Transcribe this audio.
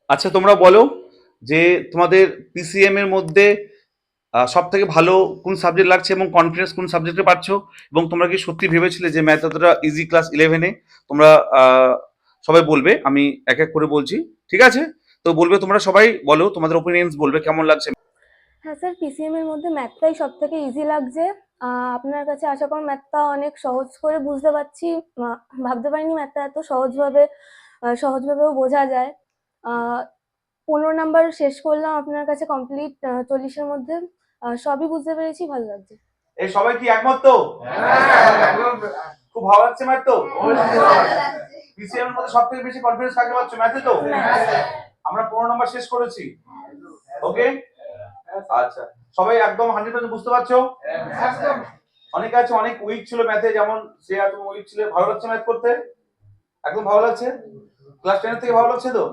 আচ্ছা তোমরা বলো যে তোমাদের পিসিএম এর মধ্যে সব থেকে ভালো কোন সাবজেক্ট লাগছে এবং কনফিডেন্স কোন সাবজেক্টে পাচ্ছ, এবং তোমরা কি সত্যি ভেবেছিলে যে ম্যাথ এতটা ইজি ক্লাস 11-এ? তোমরা সবাই বলবে, আমি এক এক করে বলছি, ঠিক আছে? তো বলবে, তোমরা সবাই বলো তোমাদের ওপিনিয়ন্স, বলবে কেমন লাগছে। হ্যাঁ স্যার, পিসিএম এর মধ্যে ম্যাথটাই সব থেকে ইজি লাগছে। আপনার কাছে আসার পর ম্যাথটা অনেক সহজ করে বুঝতে পারছি। ভাবতে পারিনি ম্যাথটা এত সহজভাবেও বোঝা যায়। 15 নাম্বার শেষ করলাম আপনার কাছে কমপ্লিট 40-এর মধ্যে। সবই বুঝতে পেরেছি, ভালো লাগছে। এই সবাই কি একমত তো? খুব ভালো লাগছে ম্যাথ তো? পিসিএম এর মধ্যে সব থেকে বেশি কনফিডেন্স কাকে পাচ্ছ, ম্যাথে তো? আমরা 15 নাম্বার শেষ করেছি, ওকে? আচ্ছা, সবাই একদম 100% বুঝতে পারছো? অনেকে আছে অনেক উইক ছিল ম্যাথে, যেমন সে এত উইক ছিল। ভালো লাগছে ম্যাথ করতে? একদম ভালো লাগছে? ক্লাস 10 থেকে ভালো লাগছে তো?